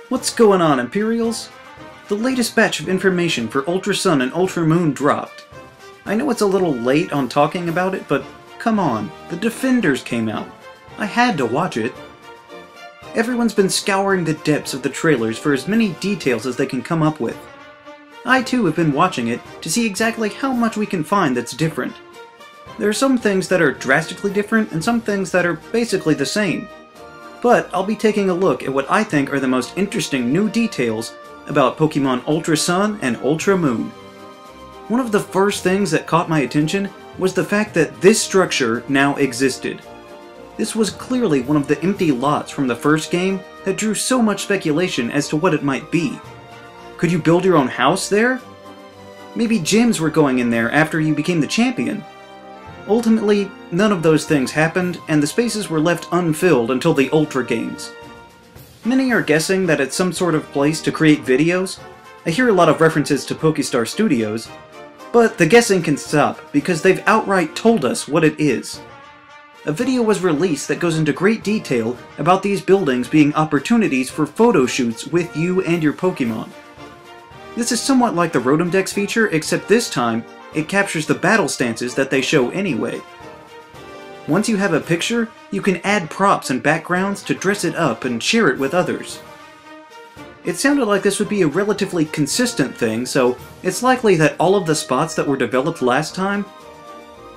What's going on, Imperials? The latest batch of information for Ultra Sun and Ultra Moon dropped. I know it's a little late on talking about it, but come on, the Defenders came out. I had to watch it. Everyone's been scouring the depths of the trailers for as many details as they can come up with. I too have been watching it to see exactly how much we can find that's different. There are some things that are drastically different and some things that are basically the same. But I'll be taking a look at what I think are the most interesting new details about Pokemon Ultra Sun and Ultra Moon. One of the first things that caught my attention was the fact that this structure now existed. This was clearly one of the empty lots from the first game that drew so much speculation as to what it might be. Could you build your own house there? Maybe gyms were going in there after you became the champion. Ultimately, none of those things happened, and the spaces were left unfilled until the Ultra games. Many are guessing that it's some sort of place to create videos. I hear a lot of references to Pokestar Studios, but the guessing can stop because they've outright told us what it is. A video was released that goes into great detail about these buildings being opportunities for photo shoots with you and your Pokemon. This is somewhat like the Rotom Dex feature, except this time, it captures the battle stances that they show anyway. Once you have a picture, you can add props and backgrounds to dress it up and share it with others. It sounded like this would be a relatively consistent thing, so it's likely that all of the spots that were developed last time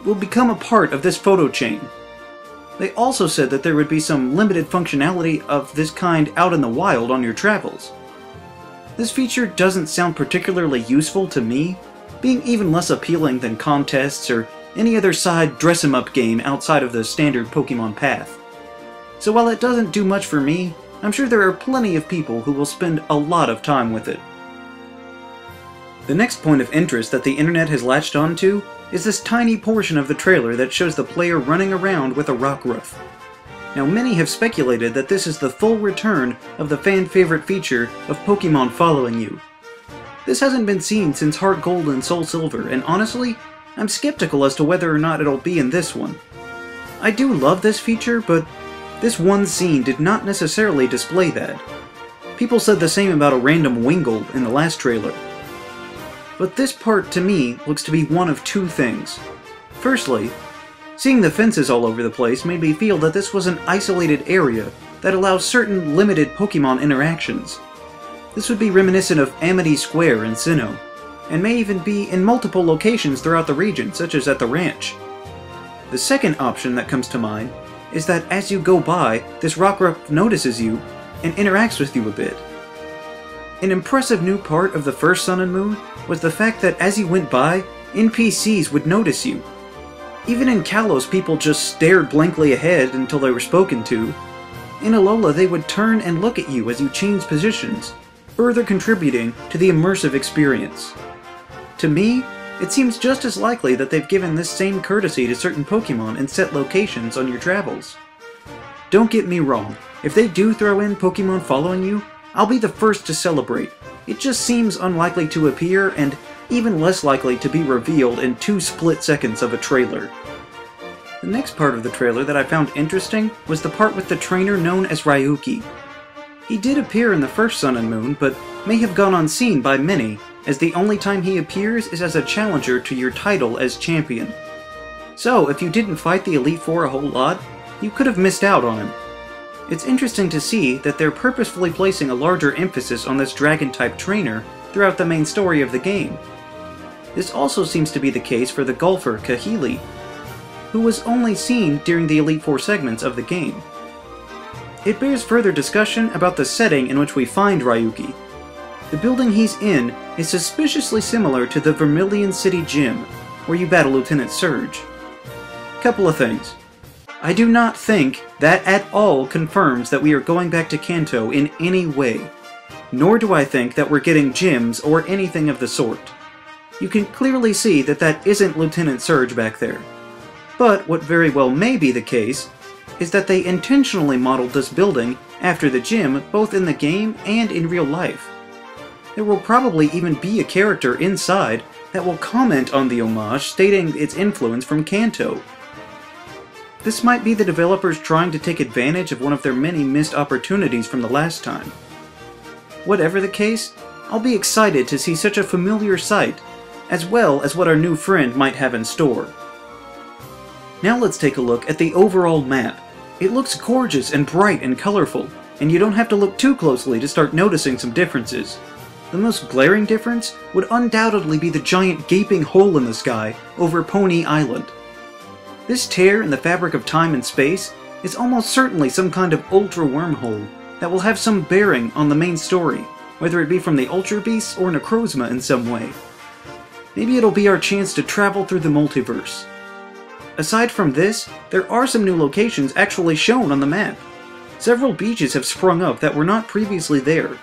will become a part of this photo chain. They also said that there would be some limited functionality of this kind out in the wild on your travels. This feature doesn't sound particularly useful to me, being even less appealing than contests or any other side dress-em-up game outside of the standard Pokemon path. So while it doesn't do much for me, I'm sure there are plenty of people who will spend a lot of time with it. The next point of interest that the internet has latched onto is this tiny portion of the trailer that shows the player running around with a Rockruff. Now, many have speculated that this is the full return of the fan-favorite feature of Pokemon following you. This hasn't been seen since Heart Gold and Soul Silver, and honestly, I'm skeptical as to whether or not it'll be in this one. I do love this feature, but this one scene did not necessarily display that. People said the same about a random Wingull in the last trailer. But this part, to me, looks to be one of two things. Firstly, seeing the fences all over the place made me feel that this was an isolated area that allows certain limited Pokemon interactions. This would be reminiscent of Amity Square in Sinnoh, and may even be in multiple locations throughout the region, such as at the ranch. The second option that comes to mind is that as you go by, this Rockruff notices you and interacts with you a bit. An impressive new part of the first Sun and Moon was the fact that as you went by, NPCs would notice you. Even in Kalos, people just stared blankly ahead until they were spoken to. In Alola, they would turn and look at you as you changed positions, further contributing to the immersive experience. To me, it seems just as likely that they've given this same courtesy to certain Pokemon in set locations on your travels. Don't get me wrong, if they do throw in Pokemon following you, I'll be the first to celebrate. It just seems unlikely to appear, and even less likely to be revealed in 2 split seconds of a trailer. The next part of the trailer that I found interesting was the part with the trainer known as Ryu Key. He did appear in the first Sun and Moon, but may have gone unseen by many, as the only time he appears is as a challenger to your title as champion. So, if you didn't fight the Elite Four a whole lot, you could have missed out on him. It's interesting to see that they're purposefully placing a larger emphasis on this Dragon-type trainer throughout the main story of the game. This also seems to be the case for the golfer Kahili, who was only seen during the Elite Four segments of the game. It bears further discussion about the setting in which we find Ryuki. The building he's in is suspiciously similar to the Vermilion City Gym, where you battle Lieutenant Surge. Couple of things. I do not think that at all confirms that we are going back to Kanto in any way, nor do I think that we're getting gyms or anything of the sort. You can clearly see that that isn't Lieutenant Surge back there. But what very well may be the case is that they intentionally modeled this building after the gym both in the game and in real life. There will probably even be a character inside that will comment on the homage, stating its influence from Kanto. This might be the developers trying to take advantage of one of their many missed opportunities from the last time. Whatever the case, I'll be excited to see such a familiar sight, as well as what our new friend might have in store. Now let's take a look at the overall map. It looks gorgeous and bright and colorful, and you don't have to look too closely to start noticing some differences. The most glaring difference would undoubtedly be the giant gaping hole in the sky over Pony Island. This tear in the fabric of time and space is almost certainly some kind of ultra wormhole that will have some bearing on the main story, whether it be from the Ultra Beasts or Necrozma in some way. Maybe it'll be our chance to travel through the multiverse. Aside from this, there are some new locations actually shown on the map. Several beaches have sprung up that were not previously there.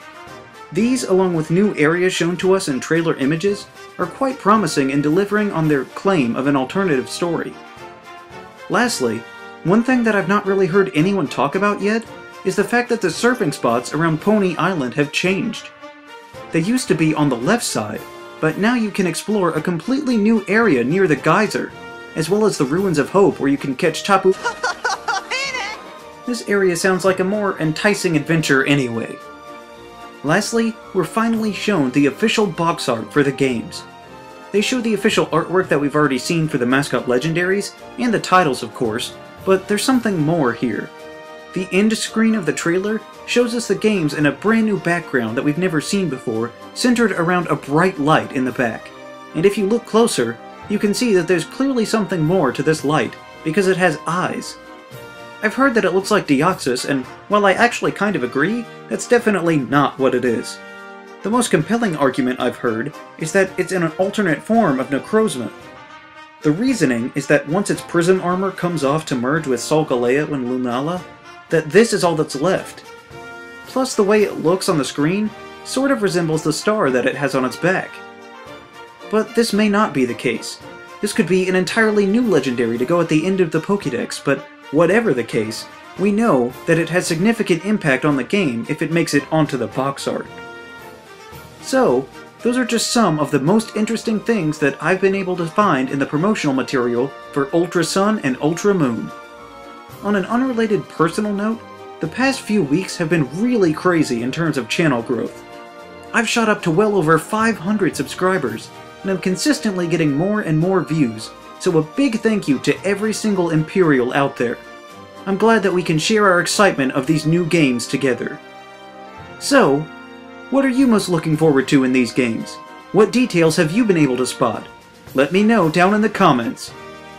These, along with new areas shown to us in trailer images, are quite promising in delivering on their claim of an alternative story. Lastly, one thing that I've not really heard anyone talk about yet is the fact that the surfing spots around Pony Island have changed. They used to be on the left side, but now you can explore a completely new area near the geyser, as well as the Ruins of Hope where you can catch Tapu. This area sounds like a more enticing adventure anyway. Lastly, we're finally shown the official box art for the games. They show the official artwork that we've already seen for the mascot legendaries, and the titles of course, but there's something more here. The end screen of the trailer shows us the games in a brand new background that we've never seen before, centered around a bright light in the back. And if you look closer, you can see that there's clearly something more to this light, because it has eyes. I've heard that it looks like Deoxys, and while I actually kind of agree, that's definitely not what it is. The most compelling argument I've heard is that it's in an alternate form of Necrozma. The reasoning is that once its prism armor comes off to merge with Solgaleo and Lunala, that this is all that's left. Plus the way it looks on the screen sort of resembles the star that it has on its back. But this may not be the case. This could be an entirely new legendary to go at the end of the Pokédex, but whatever the case, we know that it has significant impact on the game if it makes it onto the box art. So, those are just some of the most interesting things that I've been able to find in the promotional material for Ultra Sun and Ultra Moon. On an unrelated personal note, the past few weeks have been really crazy in terms of channel growth. I've shot up to well over 500 subscribers, and I'm consistently getting more and more views, so a big thank you to every single Imperial out there. I'm glad that we can share our excitement of these new games together. So, what are you most looking forward to in these games? What details have you been able to spot? Let me know down in the comments.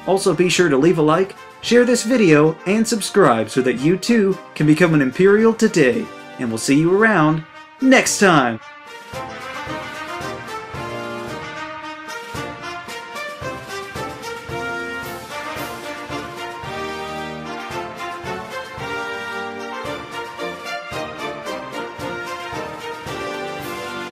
Also be sure to leave a like, share this video, and subscribe so that you too can become an Imperial today. And we'll see you around next time!